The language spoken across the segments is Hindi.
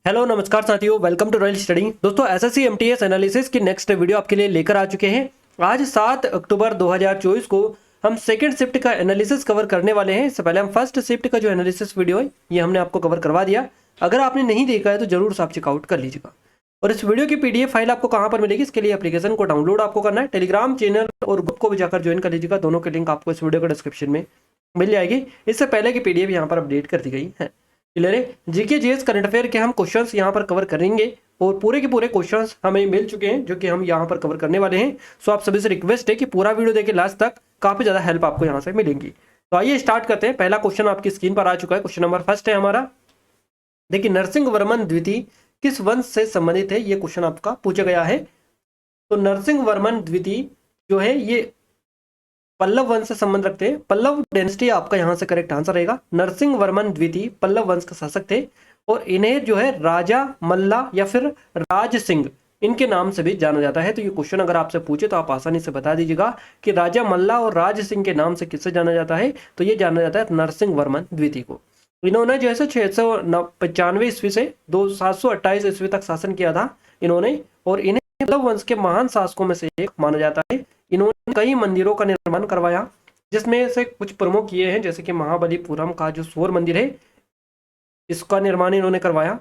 हेलो नमस्कार साथियों, वेलकम टू रॉयल स्टडी। दोस्तों एसएससी एमटीएस एनालिसिस की नेक्स्ट वीडियो आपके लिए लेकर आ चुके हैं। आज 7 अक्टूबर 2024 को हम सेकंड शिफ्ट का एनालिसिस कवर करने वाले हैं। इससे पहले हम फर्स्ट शिफ्ट का जो एनालिसिस वीडियो है ये हमने आपको कवर करवा दिया। अगर आपने नहीं देखा है तो जरूर से आप चेकआउट कर लीजिएगा। और इस वीडियो की पीडीएफ फाइल आपको कहाँ पर मिलेगी, इसके लिए एप्लीकेशन को डाउनलोड आपको करना है। टेलीग्राम चैनल और ग्रुप को भी जाकर ज्वाइन कर लीजिएगा। दोनों के लिंक आपको इस वीडियो के डिस्क्रिप्शन में मिल जाएगी। इससे पहले की पीडीएफ यहाँ पर अपडेट कर दी गई है। क्लियर है। जीके जीएस करंट अफेयर के हम क्वेश्चंस यहाँ पर कवर करेंगे और पूरे के पूरे क्वेश्चंस हमें मिल चुके हैं जो कि हम यहाँ पर कवर करने वाले हैं। सो आप सभी से रिक्वेस्ट है कि पूरा वीडियो देखिए लास्ट तक, काफी ज्यादा हेल्प आपको यहाँ से मिलेंगी। तो आइए स्टार्ट करते हैं। पहला क्वेश्चन आपकी स्क्रीन पर आ चुका है। क्वेश्चन नंबर फर्स्ट है हमारा। देखिए, नरसिंह वर्मन द्वितीय किस वंश से संबंधित है, ये क्वेश्चन आपका पूछा गया है। तो नरसिंह वर्मन द्वितीय जो है ये पल्लव वंश से संबंध रखते हैं। पल्लव डायनेस्टी आपका यहाँ से करेक्ट आंसर रहेगा। नरसिंह वर्मन द्वितीय पल्लव वंश के शासक थे और इन्हें जो है राजा मल्ला या फिर राज सिंह इनके नाम से भी जाना जाता है। तो ये क्वेश्चन अगर आपसे पूछे तो आप आसानी से बता दीजिएगा कि राजा मल्ला और राज सिंह के नाम से किससे जाना जाता है। तो ये जाना जाता है नरसिंह वर्मन द्वितीय को। इन्होंने जो है 695 ईस्वी से 728 ईस्वी तक शासन किया था इन्होंने, और इन्हें पल्लव वंश के महान शासकों में से एक माना जाता है। इन्होंने कई मंदिरों का निर्माण करवाया, जिसमें से कुछ प्रमुख ये हैं, जैसे कि महाबलीपुरम का जो सूर्य मंदिर है इसका निर्माण इन्होंने करवाया।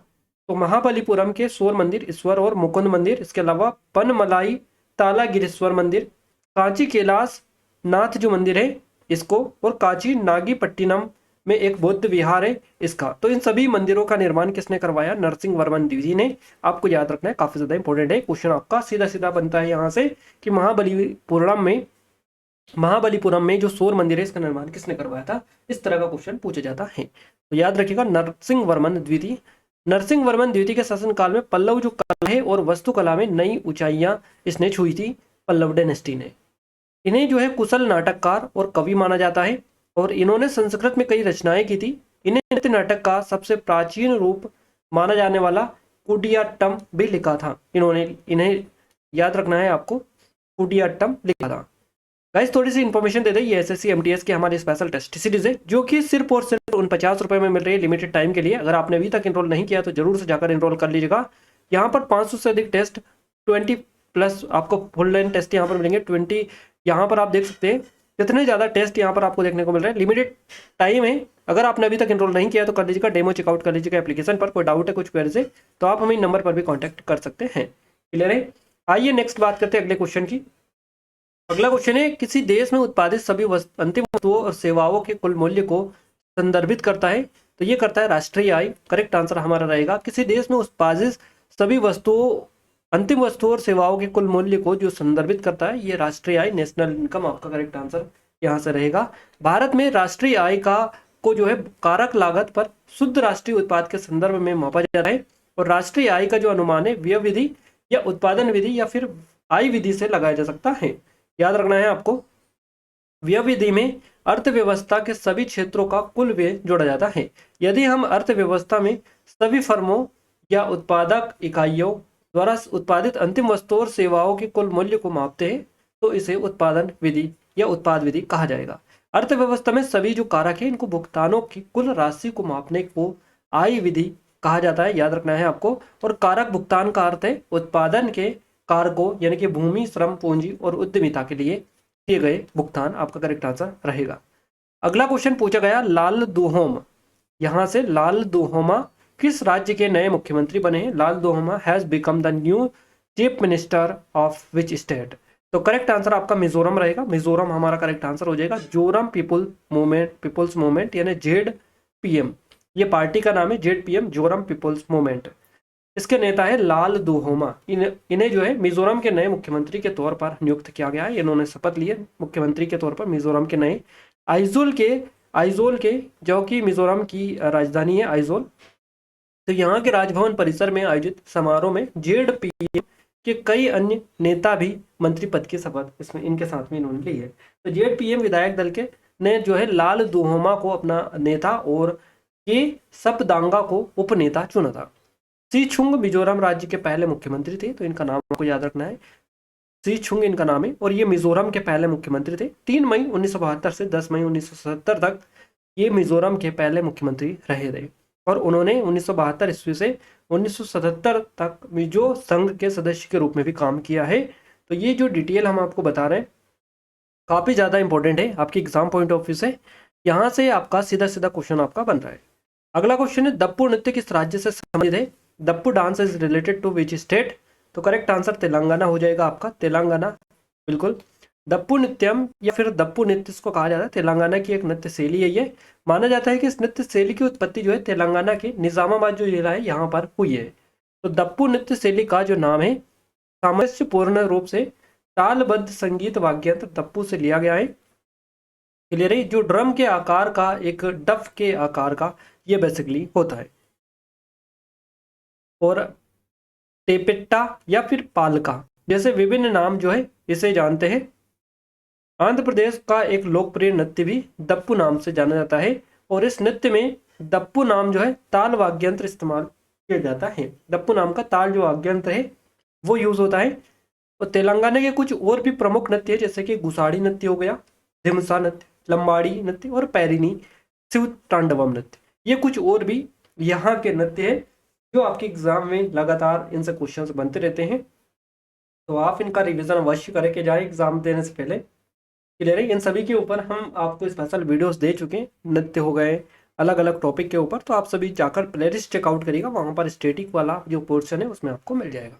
तो महाबलीपुरम के सूर्य मंदिर, ईश्वर और मुकुंद मंदिर, इसके अलावा पनमलाई तालागिरीश्वर मंदिर, कांची कैलाश नाथ जो मंदिर है इसको, और कांची नागीपट्टिनम में एक बौद्ध विहार है इसका। तो इन सभी मंदिरों का निर्माण किसने करवाया? नरसिंह वर्मन द्वितीय ने। आपको याद रखना है, काफी ज्यादा इंपॉर्टेंट है। क्वेश्चन आपका सीधा सीधा बनता है यहाँ से कि महाबलीपुरम में जो सूर्य मंदिर है इसका निर्माण किसने करवाया था, इस तरह का क्वेश्चन पूछा जाता है। तो याद रखिएगा नरसिंह वर्मन द्वितीय। नरसिंह वर्मन द्वितीय के शासनकाल में पल्लव जो कला है और वास्तुकला में नई ऊंचाइयां इसने छुई थी पल्लव डायनेस्टी ने। इन्हें जो है कुशल नाटककार और कवि माना जाता है और इन्होंने संस्कृत में कई रचनाएं की थी। इन्हें नृत्य नाटक का सबसे प्राचीन रूप माना जाने वाला कुडियाट्टम भी लिखा था इन्होंने। इन्हें याद रखना है आपको, कुडियाट्टम लिखा था। गाइस थोड़ी सी इन्फॉर्मेशन दे दें, ये एसएससी एमटीएस के हमारे स्पेशल टेस्ट सीरीज है जो कि सिर्फ और सिर्फ उन 50 रुपए में मिल रही है लिमिटेड टाइम के लिए। अगर आपने अभी तक इनरोल नहीं किया तो जरूर से जाकर इनरोल कर लीजिएगा। यहाँ पर 500 से अधिक टेस्ट, 20 प्लस आपको फुल लाइन टेस्ट यहाँ पर मिलेंगे। 20 यहाँ पर आप देख सकते हैं कितने ज्यादा टेस्ट यहाँ पर आपको देखने को मिल रहे हैं। लिमिटेड टाइम है, अगर आपने अभी तक इनरोल नहीं किया तो कर लीजिएगा, डेमो चेकआउट कर लीजिएगा एप्लीकेशन पर। कोई डाउट है कुछ क्वेरी से तो आप हमें नंबर पर भी कॉन्टैक्ट कर सकते हैं। क्लियर है। आइए नेक्स्ट बात करते हैं अगले क्वेश्चन की। अगला क्वेश्चन है, किसी देश में उत्पादित सभी अंतिम वस्तुओं और सेवाओं के कुल मूल्य को संदर्भित करता है। तो ये करता है राष्ट्रीय आय। करेक्ट आंसर हमारा रहेगा किसी देश में उत्पादित सभी वस्तुओं, अंतिम वस्तुओं और सेवाओं के कुल मूल्य को जो संदर्भित करता है ये राष्ट्रीय आय, नेशनल इनकम आपका करेक्ट आंसर यहाँ से रहेगा। भारत में राष्ट्रीय आय का को जो है कारक लागत पर शुद्ध राष्ट्रीय उत्पाद के संदर्भ में मापा जाता है और राष्ट्रीय आय का जो अनुमान है व्यय विधि या उत्पादन विधि या फिर आय विधि से लगाया जा सकता है। याद रखना है आपको, व्यय विधि में अर्थव्यवस्था के सभी क्षेत्रों का कुल व्यय जोड़ा जाता है। यदि हम अर्थव्यवस्था में सभी फर्मों या उत्पादक इकाइयों द्वारा उत्पादित अंतिम वस्तुओं और सेवाओं के कुल मूल्य को मापते हैं तो इसे उत्पादन विधि या उत्पाद विधि कहा जाएगा। अर्थव्यवस्था में सभी जो कारक है इनको भुगतानों की कुल राशि को मापने को आय विधि कहा जाता है। याद रखना है आपको। और कारक भुगतान का अर्थ है उत्पादन के कारकों यानी कि भूमि, श्रम, पूंजी और उद्यमिता के लिए किए गए भुगतान आपका करेक्ट आंसर रहेगा। अगला क्वेश्चन पूछा गया, लाल दुहोम। यहां से लाल दुहोमा किस राज्य के नए मुख्यमंत्री बने हैं? Lalduhoma has become the new chief minister of which state? तो करेक्ट आंसर आपका मिजोरम रहेगा। मिजोरम हमारा करेक्ट आंसर हो जाएगा। जोरम पीपुल्स मूवमेंट यानी ZPM, ये पार्टी का नाम है ZPM, जोरम पीपुल्स मूवमेंट। इसके नेता है लाल दुहोमा। इन्हें जो है मिजोरम के नए मुख्यमंत्री के तौर पर नियुक्त किया गया है। इन्होंने शपथ ली है मुख्यमंत्री के तौर पर मिजोरम के नए। आइजोल के जो कि मिजोरम की राजधानी है आइजोल। तो यहाँ के राजभवन परिसर में आयोजित समारोह में ZPM के कई अन्य नेता भी मंत्री पद की शपथ इसमें इनके साथ में इन्होंने ली है। तो ZPM विधायक दल के ने जो है लाल दुहोमा को अपना नेता और के सपदांगा को उपनेता चुना था। सीछुंग मिजोरम राज्य के पहले मुख्यमंत्री थे, तो इनका नाम आपको याद रखना है। सीछुंग इनका नाम है और ये मिजोरम के पहले मुख्यमंत्री थे। 3 मई 1972 से 10 मई 1977 तक ये मिजोरम के पहले मुख्यमंत्री रहे थे। और उन्होंने 1972 ईस्वी से 1977 तक मिजो संघ के सदस्य के रूप में भी काम किया है। तो ये जो डिटेल हम आपको बता रहे हैं काफ़ी ज़्यादा इंपॉर्टेंट है आपकी एग्जाम पॉइंट ऑफ व्यू से। यहाँ से आपका सीधा सीधा क्वेश्चन आपका बन रहा है। अगला क्वेश्चन है दप्पू नृत्य किस राज्य से संबंधित है? Dappu dance is related to which state? तो करेक्ट आंसर तेलंगाना हो जाएगा आपका, तेलंगाना बिल्कुल। दप्पू नृत्यम या फिर दप्पू नृत्य इसको कहा जाता है, तेलंगाना की एक नृत्य शैली है ये। माना जाता है कि इस नृत्य शैली की उत्पत्ति जो है तेलंगाना के निजामाबाद जो जिला है यहाँ पर हुई है। तो दप्पू नृत्य शैली का जो नाम है सामंजस्यपूर्ण रूप से तालबद्ध संगीत वाद्ययंत्र दप्पू से लिया गया है। क्लियर है? जो ड्रम के आकार का एक डफ के आकार का ये बेसिकली होता है। और टेपेट्टा या फिर पालका जैसे विभिन्न नाम जो है इसे जानते हैं। आंध्र प्रदेश का एक लोकप्रिय नृत्य भी दप्पू नाम से जाना जाता है और इस नृत्य में दप्पू नाम जो है ताल वाद्ययंत्र इस्तेमाल किया जाता है। दप्पू नाम का ताल जो वाद्ययंत्र है वो यूज होता है। और तेलंगाना के कुछ और भी प्रमुख नृत्य है जैसे कि गुसाड़ी नृत्य हो गया, धिमसा नृत्य, लंबाड़ी नृत्य और पैरिनी शिव तांडवम नृत्य। ये कुछ और भी यहाँ के नृत्य है जो आपके एग्जाम में लगातार इनसे क्वेश्चंस बनते रहते हैं। तो आप इनका रिवीजन अवश्य करके जाए एग्जाम देने से पहले। क्लियर है? इन सभी के ऊपर हम आपको स्पेशल वीडियोस दे चुके हैं, नृत्य हो गए अलग अलग टॉपिक के ऊपर। तो आप सभी जाकर प्लेलिस्ट चेकआउट करिएगा, वहां पर स्टैटिक वाला जो पोर्शन है उसमें आपको मिल जाएगा।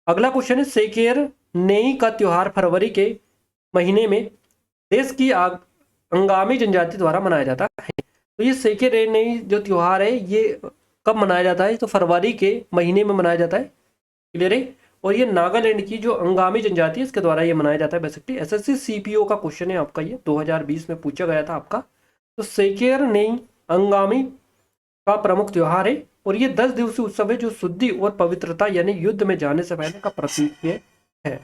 अगला क्वेश्चन है सेकेर नेई का त्योहार फरवरी के महीने में देश की अंगामी जनजाति द्वारा मनाया जाता है। तो ये सेकेर नेई जो त्योहार है ये कब मनाया जाता है? तो फरवरी के महीने में मनाया जाता है। क्लियर है? और ये नागालैंड की जो अंगामी जनजाति है इसके द्वारा ये मनाया जाता है। बेसिकली एसएससी सीपीओ का क्वेश्चन है आपका, ये 2020 में पूछा गया था आपका। तो सेकेर नेई अंगामी का प्रमुख त्योहार है और ये 10 दिवसीय उत्सव है जो शुद्धि और पवित्रता यानी युद्ध में जाने से पहले का प्रतीक है।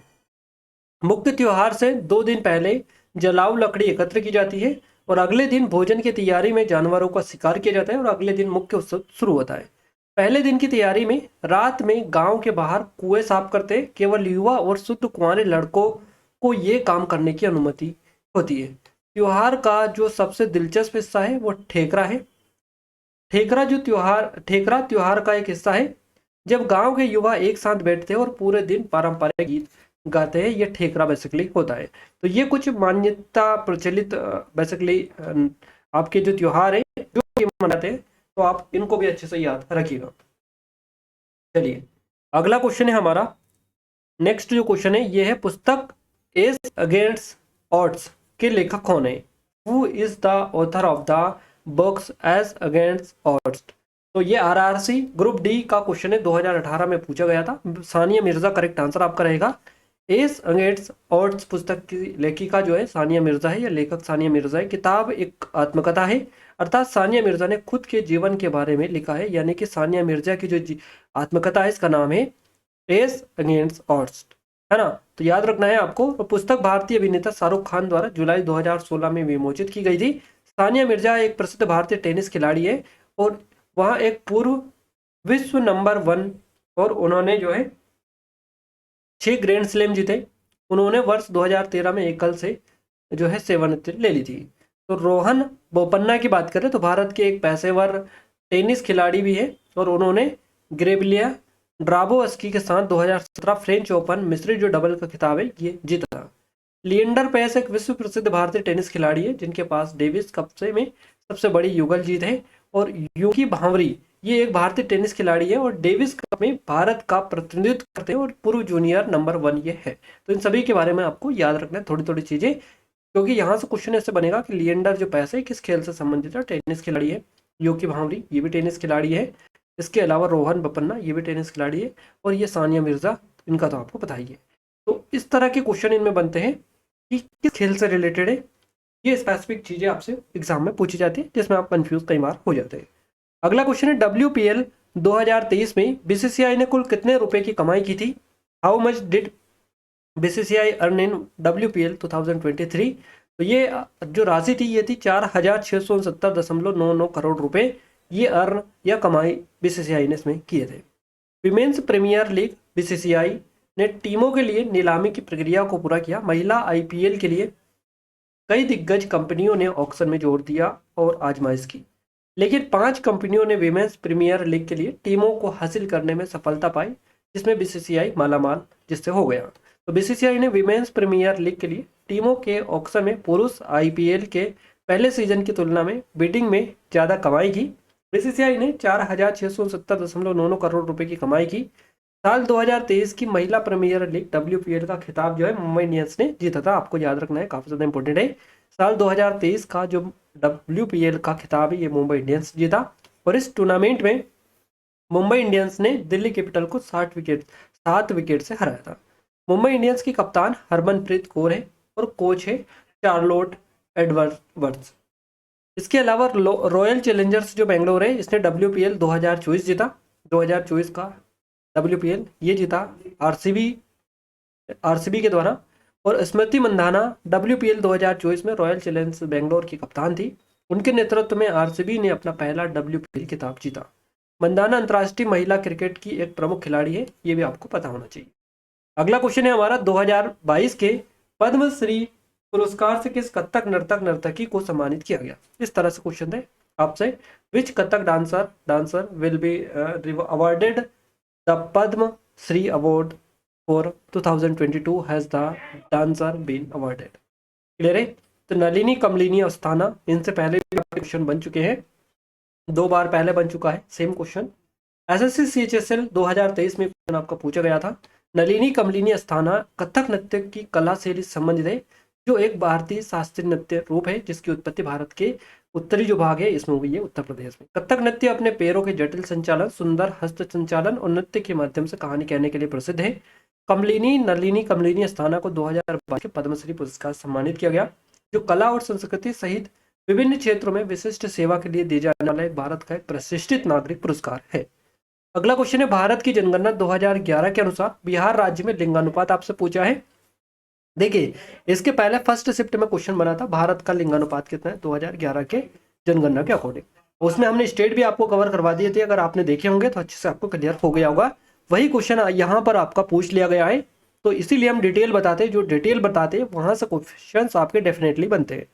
मुख्य त्योहार से 2 दिन पहले जलाऊ लकड़ी एकत्र की जाती है और अगले दिन भोजन की तैयारी में जानवरों का शिकार किया जाता है और अगले दिन मुख्य उत्सव शुरू होता है। पहले दिन की तैयारी में रात में गांव के बाहर कुएं साफ करते हैं। केवल युवा और शुद्ध कुंवारे लड़कों को ये काम करने की अनुमति होती है। त्योहार का जो सबसे दिलचस्प हिस्सा है वो ठेकरा है। ठेकरा त्योहार का एक हिस्सा है जब गांव के युवा एक साथ बैठते हैं और पूरे दिन पारंपरिक गीत गाते हैं। ये ठेकरा बेसिकली होता है। तो ये कुछ मान्यता प्रचलित बेसिकली आपके जो त्योहार है जो ये मनाते हैं, तो आप इनको भी अच्छे से याद रखिएगा। चलिए अगला क्वेश्चन है हमारा। नेक्स्ट जो क्वेश्चन है ये है पुस्तक एस अगेंस्ट ऑड्स के लेखक कौन है? Who is the author of the books S against odds? तो ये आरआरसी ग्रुप डी का क्वेश्चन है, 2018 में पूछा गया था। सानिया मिर्जा करेक्ट आंसर आपका रहेगा। एस अगेंस्ट ऑड्स पुस्तक की लेखिका जो है सानिया मिर्जा है या लेखक सानिया मिर्जा है। किताब एक आत्मकथा है, अर्थात सानिया मिर्जा ने खुद के जीवन के बारे में लिखा है, यानी कि सानिया मिर्जा की जो आत्मकथा है इसका नाम है एस अगेंस्ट ऑड्स, है ना। तो याद रखना है आपको। तो पुस्तक भारतीय अभिनेता शाहरुख खान द्वारा जुलाई 2016 में विमोचित की गई थी। सानिया मिर्जा एक प्रसिद्ध भारतीय टेनिस खिलाड़ी है और वह एक पूर्व विश्व नंबर 1 और उन्होंने जो है 6 ग्रैंड स्लैम जीते। उन्होंने वर्ष 2013 में एकल से जो है सेवानिवृत्ति ले ली थी। तो रोहन बोपन्ना की बात करें तो भारत के एक पेशेवर टेनिस खिलाड़ी भी है और उन्होंने ग्रेबिलिया ड्राबोवस्की के साथ 2017 फ्रेंच ओपन मिश्रित जो डबल का खिताब है ये जीता। लिएंडर पेस एक विश्व प्रसिद्ध भारतीय टेनिस खिलाड़ी है जिनके पास डेविस कप से में सबसे बड़ी युगल जीत है। और यूकी भांवरी ये एक भारतीय टेनिस खिलाड़ी है और डेविस कप में भारत का प्रतिनिधित्व करते हैं और पूर्व जूनियर नंबर 1 ये है। तो इन सभी के बारे में आपको याद रखना है थोड़ी थोड़ी चीजें, क्योंकि यहाँ से क्वेश्चन ऐसे बनेगा कि लिएंडर जो पेस है किस खेल से संबंधित है? टेनिस खिलाड़ी है। यूकी भांवरी ये भी टेनिस खिलाड़ी है। इसके अलावा रोहन बोपन्ना ये भी टेनिस खिलाड़ी है और ये सानिया मिर्जा, इनका तो आपको पता ही है। तो इस तरह के क्वेश्चन इनमें बनते हैं कि किस खेल से रिलेटेड है। ये स्पेसिफिक चीजें आपसे एग्जाम में पूछी जाती है जिसमें आप कंफ्यूज कई बार हो जाते हैं। अगला क्वेश्चन है WPL 2023 में बीसीसीआई ने कुल कितने रुपए की कमाई की थी? How much did BCCI earn in WPL 2023? तो ये जो राशि थी ये थी 4669.99 करोड़ रुपए। ये अर्न या कमाई बीसीसीआई ने इसमें किए थे। विमेंस प्रीमियर लीग बीसीसीआई ने टीमों के लिए नीलामी की प्रक्रिया को पूरा किया। महिला IPL के लिए कई दिग्गज कंपनियों ने ऑक्शन में जोर दिया और आजमाइश की। लेकिन 5 कंपनियों ने विमेंस प्रीमियर लीग के लिए टीमों को हासिल करने में सफलता पाई, जिसमें बीसीसीआई मालामाल जिससे हो गया। तो बीसीसीआई ने विमेंस प्रीमियर लीग के लिए टीमों के ऑक्शन में पुरुष आईपीएल के पहले सीजन की तुलना में बिडिंग में ज़्यादा कमाई की। बीसीसीआई ने 4,670.99 करोड़ रुपए की कमाई की। साल 2023 की महिला प्रीमियर लीग WPL का खिताब जो है मुंबई इंडियंस ने जीता था। आपको याद रखना है, काफ़ी ज़्यादा इंपॉर्टेंट है। साल 2023 का जो WPL का खिताब है ये मुंबई इंडियंस जीता, और इस टूर्नामेंट में मुंबई इंडियंस ने दिल्ली कैपिटल को 7 विकेट से हराया था। मुंबई इंडियंस की कप्तान हरमनप्रीत कौर है और कोच है चार्लोट एडवर्ड्स। इसके अलावा रॉयल चैलेंजर्स जो बेंगलोर है इसने WPL 2024 जीता। 2024 का WPL ये जीता आरसीबी के द्वारा, और स्मृति मंधाना WPL 2024 में रॉयल चैलेंजर्स बेंगलोर की कप्तान थी। उनके नेतृत्व में आरसीबी ने अपना पहला WPL खिताब जीता। मंदाना अंतर्राष्ट्रीय महिला क्रिकेट की एक प्रमुख खिलाड़ी है, ये भी आपको पता होना चाहिए। अगला क्वेश्चन है हमारा, 2022 के पद्मश्री पुरस्कार से किस कथक नर्तकी को सम्मानित किया गया। इस तरह से क्वेश्चन है आपसे, which Kathak dancer will be awarded the Padma Shri award for 2022 has the dancer been awarded. Clear है। तो नलिनी कमलिनी अस्थाना, इनसे पहले भी क्वेश्चन बन चुके हैं, 2 बार पहले बन चुका है सेम क्वेश्चन। एसएससी CHSL 2023 में क्वेश्चन आपका पूछा गया था। नलिनी कमलिनी अस्थाना कथक नृत्य की कला से संबंधित है, जो एक भारतीय शास्त्रीय नृत्य रूप है जिसकी उत्पत्ति भारत के उत्तरी जो भाग है इसमें हुई है, उत्तर प्रदेश में। कथक नृत्य अपने पैरों के जटिल संचालन, सुंदर हस्त संचालन और नृत्य के माध्यम से कहानी कहने के लिए प्रसिद्ध है। नलिनी कमलिनी अस्थाना को 2022 के पद्मश्री पुरस्कार सम्मानित किया गया, जो कला और संस्कृति सहित विभिन्न क्षेत्रों में विशिष्ट सेवा के लिए दिए जाने वाला एक भारत का एक प्रतिष्ठित नागरिक पुरस्कार है। अगला क्वेश्चन है, भारत की जनगणना 2011 के अनुसार बिहार राज्य में लिंगानुपात आपसे पूछा है। देखिए, इसके पहले 1 शिफ्ट में क्वेश्चन बना था, भारत का लिंगानुपात कितना है 2011 के जनगणना के अकॉर्डिंग। उसमें हमने स्टेट भी आपको कवर करवा दिए थे, अगर आपने देखे होंगे तो अच्छे से आपको क्लियर हो गया होगा। वही क्वेश्चन यहाँ पर आपका पूछ लिया गया है, तो इसीलिए हम डिटेल बताते हैं। जो डिटेल बताते हैं वहां से क्वेश्चन आपके डेफिनेटली बनते हैं,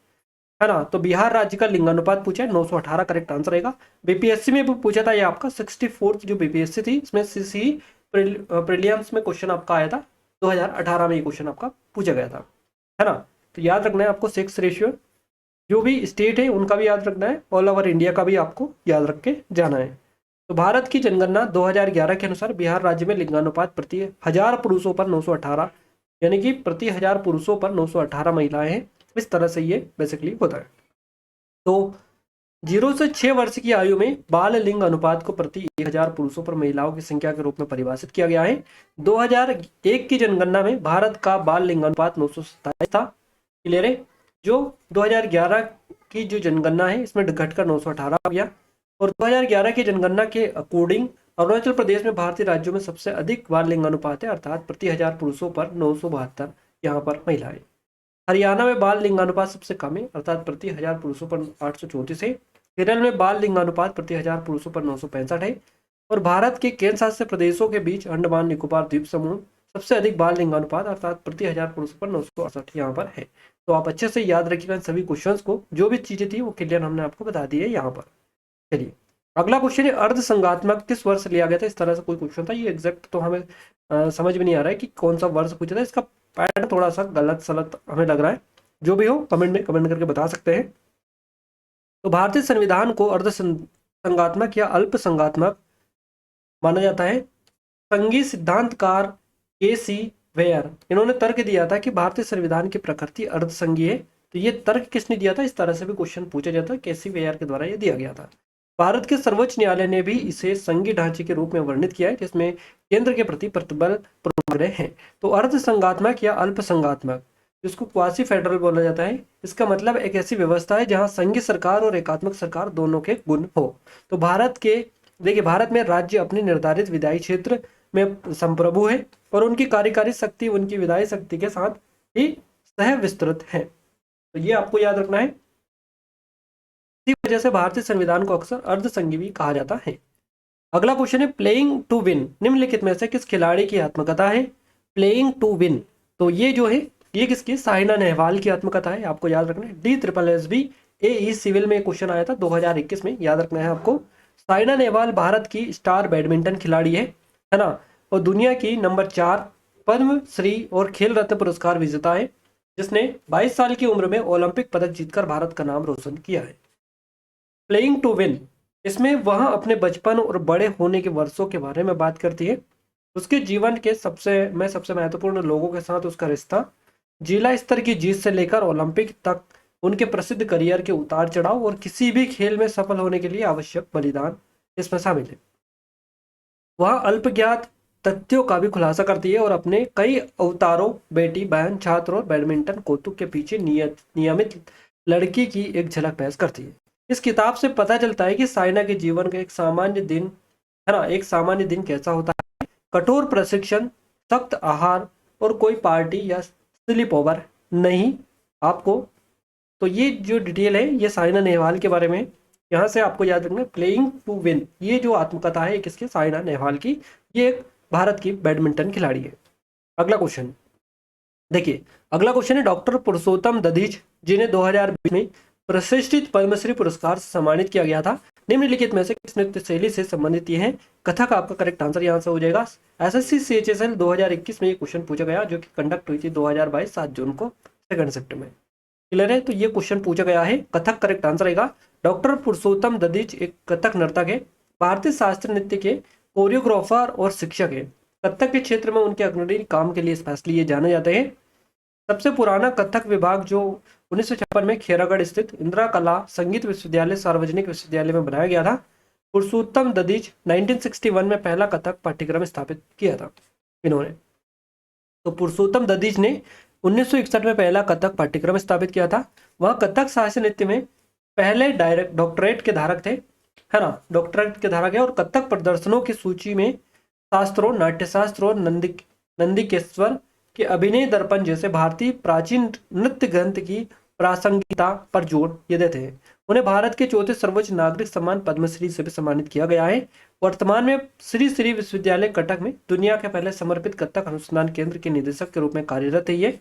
है ना। तो बिहार राज्य का लिंगानुपात पूछा है, 918 करेक्ट आंसर रहेगा। बीपीएससी में भी पूछा था ये आपका 64th जो बीपीएससी थी, इसमें सीसी प्रीलिम्स में क्वेश्चन आपका आया था 2018 में, ये क्वेश्चन आपका पूछा गया था, है ना। तो याद रखना है आपको 6 रेशियो, जो भी स्टेट है उनका भी याद रखना है, ऑल ओवर इंडिया का भी आपको याद रख के जाना है। तो भारत की जनगणना 2011 के अनुसार बिहार राज्य में लिंगानुपात प्रति 1000 पुरुषों पर 918, यानी कि प्रति 1000 पुरुषों पर 918 महिलाएं हैं। इस तरह से ये बेसिकली होता है। तो 0 से 6 वर्ष की आयु में बाल लिंग अनुपात को प्रति 1000 पुरुषों पर महिलाओं की संख्या के रूप में परिभाषित किया गया है। 2001 की जनगणना में भारत का बाल लिंग अनुपात 927 था। क्लियर है। जो 2011 की जो जनगणना है इसमें घटकर 918 हो गया, और 2011 की जनगणना के अकॉर्डिंग अरुणाचल प्रदेश में भारतीय राज्यों में सबसे अधिक बाल लिंग अनुपात है, अर्थात प्रति 1000 पुरुषों पर 972 यहाँ पर महिलाएं। हरियाणा में बाल लिंगानुपात सबसे कम है, अर्थात प्रति 1000 पुरुषों पर 834 है। केरल में बाल लिंगानुपात प्रति 1000 पुरुषों पर 965 है, और भारत के केंद्र शासित प्रदेशों के बीच अंडमान निकोबार द्वीप समूह सबसे अधिक बाल लिंगानुपात अर्थात प्रति 1000 पुरुषों पर 968 यहाँ पर है। तो आप अच्छे से याद रखिएगा इन सभी क्वेश्चंस को, जो भी चीजें थी वो क्लियर हमने आपको बता दी है यहाँ पर। चलिए अगला क्वेश्चन है, अर्ध संगात्मक किस वर्ष लिया गया था। इस तरह से कोई क्वेश्चन था, ये एग्जैक्ट तो हमें समझ में नहीं आ रहा है कि कौन सा वर्ष पूछा था, इसका पैटर्न थोड़ा सा गलत सलत हमें लग रहा है। जो भी हो कमेंट करके बता सकते हैं। तो भारतीय संविधान को अर्ध संगात्मक या अल्प संगात्मक माना जाता है। संघीय सिद्धांतकार KC वेयर इन्होंने तर्क दिया था कि भारतीय संविधान की प्रकृति अर्ध संघीय है। तो ये तर्क किसने दिया था, इस तरह से भी क्वेश्चन पूछा जाता है, KC वेयर के द्वारा ये दिया गया था। भारत के सर्वोच्च न्यायालय ने भी इसे संघीय ढांचे के रूप में वर्णित किया है, जिसमें केंद्र के प्रति प्रतिबल पूर्वाग्रह है। तो अर्ध संघात्मक या अल्प संघात्मक, जिसको क्वासी फेडरल बोला जाता है, इसका मतलब एक ऐसी व्यवस्था है जहां संघीय सरकार और एकात्मक सरकार दोनों के गुण हो। तो भारत में राज्य अपने निर्धारित विधायी क्षेत्र में संप्रभु है, और उनकी कार्यकारी शक्ति उनकी विधायी शक्ति के साथ ही सह विस्तृत है। तो ये आपको याद रखना है। इसी वजह से भारतीय संविधान को अक्सर अर्ध संघीय भी कहा जाता है। अगला क्वेश्चन है, प्लेइंग टू विन निम्नलिखित में से किस खिलाड़ी की आत्मकथा है। प्लेइंग टू विन, तो ये जो है ये किसकी, साइना नेहवाल की आत्मकथा है। आपको याद रखना है, DSSB JEE सिविल में क्वेश्चन आया था 2021 में, याद रखना है आपको। साइना नेहवाल भारत की स्टार बैडमिंटन खिलाड़ी है ना, और दुनिया की नंबर 4 पद्मश्री और खेल रत्न पुरस्कार विजेता है, जिसने 22 साल की उम्र में ओलंपिक पदक जीतकर भारत का नाम रोशन किया है। प्लेइंग टू विन, इसमें वह अपने बचपन और बड़े होने के वर्षों के बारे में बात करती है। उसके जीवन के सबसे महत्वपूर्ण लोगों के साथ उसका रिश्ता, जिला स्तर की जीत से लेकर ओलंपिक तक उनके प्रसिद्ध करियर के उतार चढ़ाव, और किसी भी खेल में सफल होने के लिए आवश्यक बलिदान इसमें शामिल है। वह अल्पज्ञात तथ्यों का भी खुलासा करती है और अपने कई अवतारों, बेटी, बहन, छात्र और बैडमिंटन कौतुक के पीछे नियमित लड़की की एक झलक पेश करती है। इस किताब से पता चलता है कि साइना के जीवन का एक सामान्य दिन, है ना, एक सामान्य दिन कैसा होता है। कठोर प्रशिक्षण, सख्त आहार और कोई पार्टी या स्लीप ओवर नहीं आपको। तो ये जो डिटेल है ये साइना नेहवाल के बारे में, यहाँ से आपको याद रखना, प्लेइंग टू विन, ये जो आत्मकथा है किसके, साइना नेहवाल की। ये एक भारत की बैडमिंटन खिलाड़ी है। अगला क्वेश्चन देखिए, अगला क्वेश्चन है डॉक्टर पुरुषोत्तम दधीच, जिन्हें 2020 में प्रतिष्ठित पद्मश्री पुरस्कार से सम्मानित किया गया था, निम्नलिखित में से किस नृत्य शैली से संबंधित ये है। कथक आपका करेक्ट आंसर यहाँ से हो जाएगा। SSC CHSL 2021 में ये क्वेश्चन पूछा गया, जो कि कंडक्ट हुई थी 2022 7 जून को, सेकंड शिफ्ट में। क्लियर है, तो ये क्वेश्चन पूछा गया है, कथक करेक्ट आंसर रहेगा। डॉक्टर पुरुषोत्तम दधीच एक कथक नर्तक है, भारतीय शास्त्रीय नृत्य के कोरियोग्राफर और शिक्षक है। कथक के क्षेत्र में उनके अग्रणी काम के लिए स्पेशली ये जाने जाते हैं। सबसे पुराना कथक विभाग जो 1956 में खेरागढ़ स्थित इंदिरा कला संगीत विश्वविद्यालय सार्वजनिक विश्वविद्यालय में बनाया गया था। पुरुषोत्तम दधीच 1961 में पहला कथक पाठ्यक्रम स्थापित किया था इन्होंने। तो पुरुषोत्तम दधीच ने 1961 में पहला कथक पाठ्यक्रम स्थापित किया था। वह कथक शास्त्रीय नृत्य में पहले डॉक्टरेट के धारक थे, है ना, डॉक्टरेट के धारक है। और कथक प्रदर्शनों की सूची में शास्त्रों, नाट्यशास्त्र और नंदिकेश्वर के अभिनय दर्पण जैसे भारतीय प्राचीन नृत्य ग्रंथ की प्रासंगिकता पर जोर ये देते हैं। उन्हें भारत के चौथे सर्वोच्च नागरिक सम्मान पद्मश्री से भी सम्मानित किया गया है। वर्तमान में श्री श्री विश्वविद्यालय कटक में दुनिया के पहले समर्पित कथक अनुसंधान केंद्र के निदेशक के रूप में कार्यरत है ये,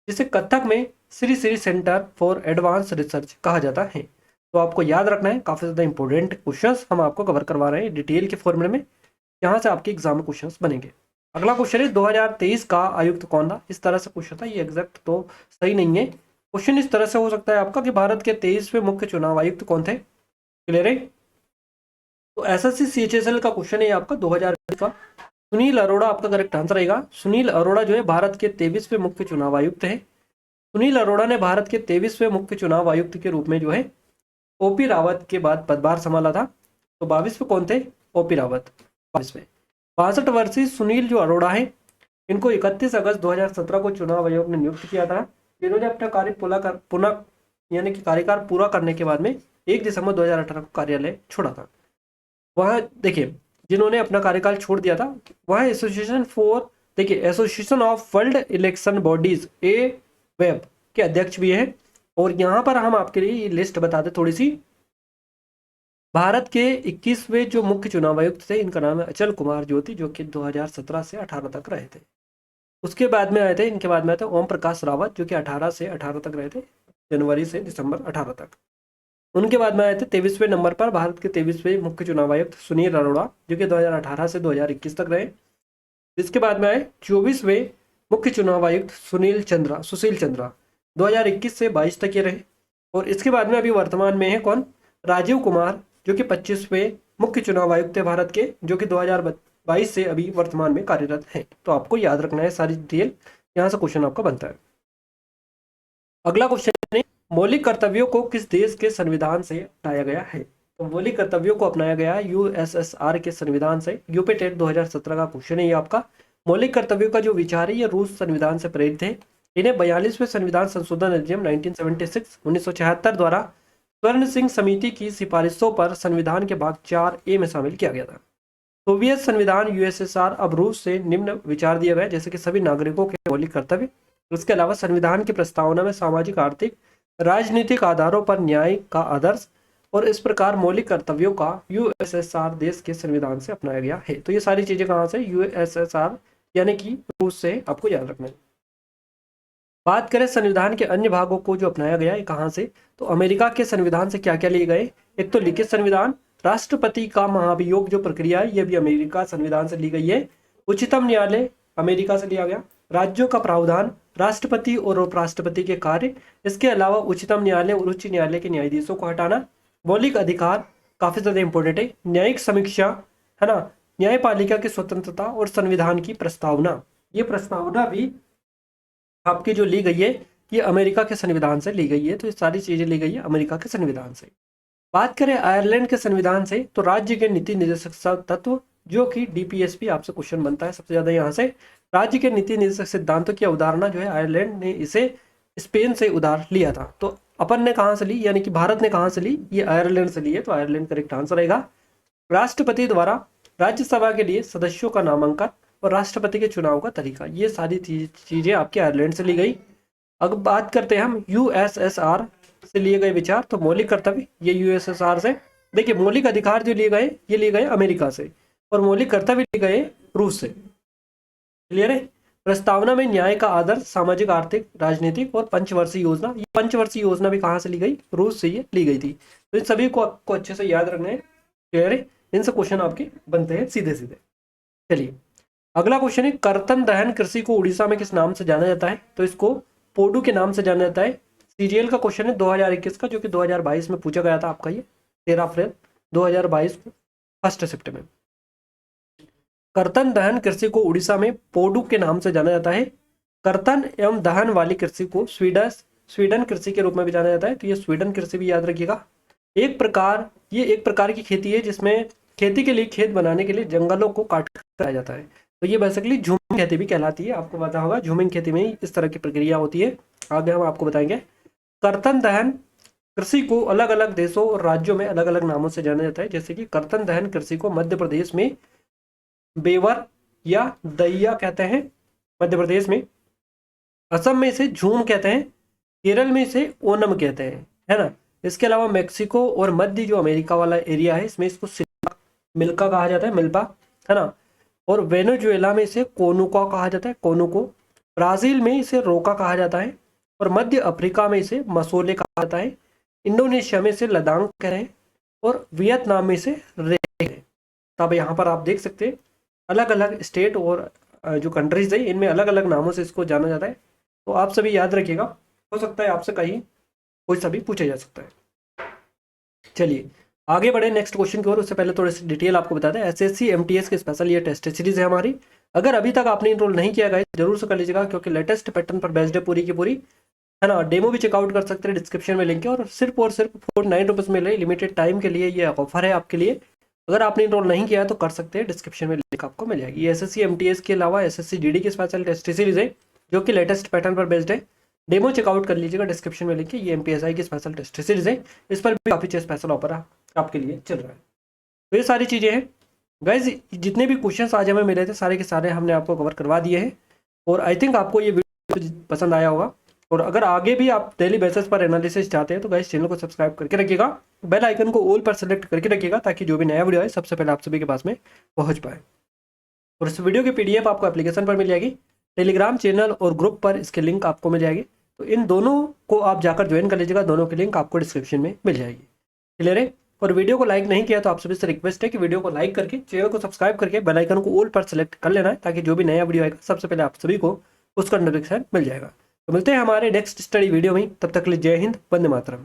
जिसे कथक में Shri Shri centre for advance research कहा जाता है। तो आपको याद रखना है, काफी ज्यादा इंपॉर्टेंट क्वेश्चंस हम आपको कवर करवा रहे हैं डिटेल के फॉर्मेट में, यहाँ से आपके एग्जाम में क्वेश्चंस बनेंगे। अगला क्वेश्चन है 2023 का आयुक्त कौन था। इस तरह से क्वेश्चन था, ये एग्जैक्ट तो सही नहीं है। क्वेश्चन इस तरह से हो सकता है आपका कि भारत के 23वें मुख्य चुनाव आयुक्त कौन थे। क्लियर है, तो SSC CHSL का क्वेश्चन है आपका 2020 का। सुनील अरोड़ा आपका करेक्ट आंसर रहेगा। सुनील अरोड़ा जो है भारत के 23वें मुख्य चुनाव आयुक्त है। सुनील अरोड़ा ने भारत के 23वें मुख्य चुनाव आयुक्त के रूप में जो है OP रावत के बाद पदभार संभाला था। तो 22वें कौन थे, OP रावत 22वें। 62 वर्षीय सुनील जो अरोड़ा है, इनको 31 अगस्त 2017 को चुनाव आयोग ने नियुक्त किया था। इन्होंने अपना कार्य पुनः यानी कि कार्यकाल पूरा करने के बाद में 1 दिसंबर 2018 को कार्यालय छोड़ा था। वह देखिए, जिन्होंने अपना कार्यकाल छोड़ दिया था वह association of world election bodies web के अध्यक्ष भी हैं। और यहाँ पर हम आपके लिए ये लिस्ट बता दें थोड़ी सी। भारत के 21वें जो मुख्य चुनाव आयुक्त थे, इनका नाम है अचल कुमार ज्योति, जो कि 2017 से 18 तक रहे थे। उसके बाद में आए थे, इनके बाद में आए थे ओम प्रकाश रावत, जो कि 18 से 18 तक रहे थे, जनवरी से दिसंबर 18 तक। उनके बाद में आए थे 23वें नंबर पर भारत के 23वें मुख्य चुनाव आयुक्त सुनील अरोड़ा, जो कि 2018 से 2021 तक रहे। इसके बाद में आए 24वें मुख्य चुनाव आयुक्त सुशील चंद्रा 2021 से 22 तक ये रहे। और इसके बाद में अभी वर्तमान में है कौन, राजीव कुमार, जो कि 25वें मुख्य चुनाव आयुक्त है भारत के, जो कि 2022 से अभी वर्तमान में कार्यरत है। तो आपको याद रखना है सारी डिटेल, यहाँ से क्वेश्चन आपका बनता है। अगला क्वेश्चन है मौलिक कर्तव्यों को किस देश के संविधान से अपनाया गया है। तो मौलिक कर्तव्यों को अपनाया गया है USSR के संविधान से। यूपी टेट 2017 का क्वेश्चन है ये आपका। मौलिक कर्तव्यों का जो विचार है ये रूस संविधान से प्रेरित है। इन्हें 42वें संविधान संशोधन अधिनियम 1976 द्वारा स्वर्ण सिंह समिति की सिफारिशों पर संविधान के भाग 4A में शामिल किया गया था। सोवियत संविधान USSR अब रूस से निम्न विचार दिए गए, जैसे कि सभी नागरिकों के मौलिक कर्तव्य। इसके अलावा संविधान की प्रस्तावना में सामाजिक, आर्थिक, राजनीतिक आधारों पर न्याय का आदर्श, और इस प्रकार मौलिक कर्तव्यों का USSR देश के संविधान से अपनाया गया है। तो ये सारी चीजें कहाँ से, USSR यानी कि रूस से, आपको याद रखना है। बात करें संविधान के अन्य भागों को जो अपनाया गया है कहाँ से, तो अमेरिका के संविधान से क्या क्या लिए गए। एक तो लिखित संविधान, राष्ट्रपति का महाभियोग जो प्रक्रिया है ये भी अमेरिका संविधान से ली गई है। उच्चतम न्यायालय अमेरिका से लिया गया। राज्यों का प्रावधान, राष्ट्रपति और उपराष्ट्रपति के कार्य, इसके अलावा उच्चतम न्यायालय और उच्च न्यायालय के न्यायाधीशों को हटाना। मौलिक अधिकार काफी ज्यादा इंपॉर्टेंट है। न्यायिक समीक्षा, है ना, न्यायपालिका की स्वतंत्रता और संविधान की प्रस्तावना, ये प्रस्तावना भी आपकी जो ली गई है ये अमेरिका के संविधान से ली गई है। तो ये सारी चीजें ली गई है अमेरिका के संविधान से। बात करें आयरलैंड के संविधान से, तो राज्य के नीति निर्देशक तत्व जो कि डीपीएसपी आपसे क्वेश्चन बनता है सबसे ज्यादा यहाँ से। राज्य के नीति निर्देशक सिद्धांतों की अवधारणा जो है आयरलैंड ने इसे स्पेन से उधार लिया था। तो अपन ने कहाँ से ली, यानी कि भारत ने कहाँ से ली, ये आयरलैंड से ली है। तो आयरलैंड करेक्ट आंसर रहेगा। राष्ट्रपति द्वारा राज्यसभा के लिए सदस्यों का नामांकन और राष्ट्रपति के चुनाव का तरीका, ये सारी चीजें आपके आयरलैंड से ली गई। अब बात करते हैं हम यूएसएसआर से लिए गए विचार। तो मौलिक कर्तव्य ये यूएसएसआर से। देखिए मौलिक अधिकार जो लिए गए ये लिए गए अमेरिका से, और मौलिक कर्तव्य लिए गए रूस से। क्लियर है। प्रस्तावना में न्याय का आदर, सामाजिक आर्थिक राजनीतिक और पंचवर्षीय योजना, ये पंचवर्षीय योजना भी कहाँ से ली गई, रूस से ये ली गई थी। तो इन सभी को आपको अच्छे से याद रखना है। क्लियर है। इनसे क्वेश्चन आपके बनते हैं सीधे सीधे। चलिए अगला क्वेश्चन है, कर्तन दहन कृषि को उड़ीसा में किस नाम से जाना जाता है। तो इसको पोडू के नाम से जाना जाता है। सीजीएल का क्वेश्चन है 2021 का, जो कि 2022 में पूछा गया था आपका, ये 13 अप्रैल 2022 को, 1 सितंबर। कर्तन दहन कृषि को उड़ीसा में पोडू के नाम से जाना जाता है। कर्तन एवं दहन वाली कृषि को स्वीडन कृषि के रूप में भी जाना जाता है। तो ये स्वीडन कृषि भी याद रखिएगा। ये एक प्रकार की खेती है जिसमें खेती के लिए, खेत बनाने के लिए जंगलों को काट कराया जाता है। तो ये बेसिकली झूमिंग खेती भी कहलाती है। आपको पता होगा झूमिंग खेती में इस तरह की प्रक्रिया होती है। आगे हम आपको बताएंगे। कर्तन दहन कृषि को अलग अलग देशों और राज्यों में अलग अलग नामों से जाना जाता है। जैसे कि कर्तन दहन कृषि को मध्य प्रदेश में बेवर या दैया कहते हैं, मध्य प्रदेश में। असम में इसे झूम कहते हैं। केरल में इसे ओनम कहते हैं, है ना। इसके अलावा मेक्सिको और मध्य जो अमेरिका वाला एरिया है इसमें इसको मिल्का कहा जाता है, मिल्पा, है ना। और वेनेजुएला में इसे कोनुका कहा जाता है, कोनुको। ब्राजील में इसे रोका कहा जाता है। और मध्य अफ्रीका में इसे मसोले कहा जाता है। इंडोनेशिया में इसे लदांग कह रहे हैं। और वियतनाम में इसे रे है। तब यहाँ पर आप देख सकते हैं अलग अलग स्टेट और जो कंट्रीज है इनमें अलग अलग नामों से इसको जाना जाता है। तो आप सभी याद रखिएगा, हो सकता है आपसे कहीं कोई सभी पूछा जा सकता है। चलिए आगे बढ़े नेक्स्ट क्वेश्चन की ओर। उससे पहले थोड़ी सी डिटेल आपको बता दें। एसएससी एमटीएस के स्पेशल ये टेस्ट सीरीज है हमारी। अगर अभी तक आपने इनरोल नहीं किया गया जरूर से कर लीजिएगा, क्योंकि लेटेस्ट पैटर्न पर बेस्ड है पूरी की पूरी, है ना। डेमो भी चेकआउट कर सकते हैं, डिस्क्रिप्शन में लिंक है। और सिर्फ 49 रुपीज़ में लिमिटेड टाइम के लिए ये ऑफर है आपके लिए। अगर आपने इनरोल नहीं किया है तो कर सकते हैं, डिस्क्रिप्शन में लिंक आपको मिल जाएगी। एसएससी एमटीएस के अलावा एसएससी जीडी की स्पेशल टेस्ट सीरीज है जो कि लेटेस्ट पैटर्न पर बेस्ड है। डेमो चेकआउट कर लीजिएगा, डिस्क्रिप्शन में लिंक है। ये एमपीएसआई की स्पेशल टेस्ट सीरीज है, इस पर भी काफ़ी स्पेशल ऑफर आपके लिए चल रहा है। तो ये सारी चीज़ें हैं गाइज। जितने भी क्वेश्चंस आज हमें मिले थे सारे के सारे हमने आपको कवर करवा दिए हैं। और आई थिंक आपको ये वीडियो पसंद आया होगा। और अगर आगे भी आप डेली बेसिस पर एनालिसिस चाहते हैं तो गाइस चैनल को सब्सक्राइब करके रखिएगा, बेल आइकन को ऑल पर सेलेक्ट करके रखिएगा, ताकि जो भी नया वीडियो है सबसे पहले आप सभी के पास में पहुंच पाए। और इस वीडियो की पीडीएफ आपको एप्लीकेशन पर मिल जाएगी, टेलीग्राम चैनल और ग्रुप पर इसके लिंक आपको मिल जाएगी। तो इन दोनों को आप जाकर ज्वाइन कर लीजिएगा, दोनों की लिंक आपको डिस्क्रिप्शन में मिल जाएगी। क्लियर है। और वीडियो को लाइक नहीं किया तो आप सभी से रिक्वेस्ट है कि वीडियो को लाइक करके चैनल को सब्सक्राइब करके बेल आइकन को ऑल पर सेलेक्ट कर लेना है, ताकि जो भी नया वीडियो आएगा सबसे पहले आप सभी को उसका नोटिफिकेशन मिल जाएगा। तो मिलते हैं हमारे नेक्स्ट स्टडी वीडियो में, तब तक के लिए जय हिंद, वंदे मातरम।